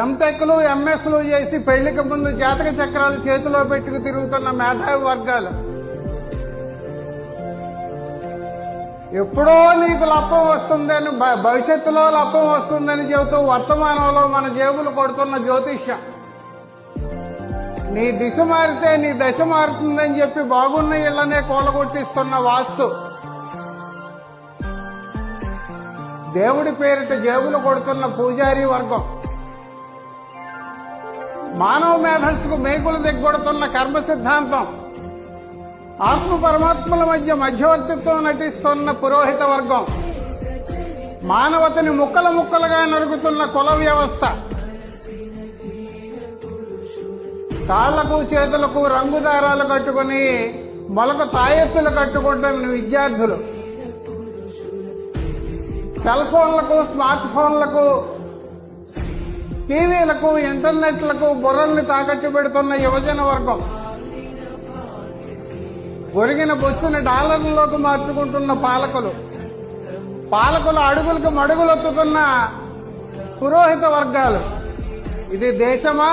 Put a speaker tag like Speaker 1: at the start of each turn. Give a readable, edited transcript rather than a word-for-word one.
Speaker 1: ఎంటెక్లు ఎంఎస్లు చేసి పెళ్లికి ముందు జాతక చక్రాలు చేతిలో పెట్టుకు తిరుగుతున్న మేధావి వర్గాలు ఎప్పుడో నీకు లప్పం వస్తుందని, భవిష్యత్తులో లప్పం వస్తుందని చెబుతూ వర్తమానంలో మన జేబులు కొడుతున్న జ్యోతిష్యం, నీ దిశ మారితే నీ దశ మారుతుందని చెప్పి బాగున్న ఇళ్లనే కూలగొట్టిస్తున్న వాస్తు, దేవుడి పేరిట జేబులు కొడుతున్న పూజారి వర్గం, మానవ మేధస్సుకు మేకులు దిగ్గొడుతున్న కర్మ సిద్ధాంతం, ఆత్మ పరమాత్మల మధ్య మధ్యవర్తిత్వం నటిస్తున్న పురోహిత వర్గం, మానవతని ముక్కల ముక్కలుగా నరుగుతున్న కుల వ్యవస్థ, కాళ్లకు చేతులకు రంగుదారాలు కట్టుకుని మొలకు తాయెత్తులు కట్టుకుంటున్న విద్యార్థులు, సెల్ ఫోన్లకు స్మార్ట్ ఫోన్లకు టీవీలకు ఇంటర్నెట్లకు బుర్రల్ని తాకట్టు పెడుతున్న యువజన వర్గం, ఒరిగిన బొచ్చుని డాలర్లలోకి మార్చుకుంటున్న పాలకులు అడుగులకు మడుగులొత్తుతున్న పురోహిత వర్గాలు. ఇది దేశమా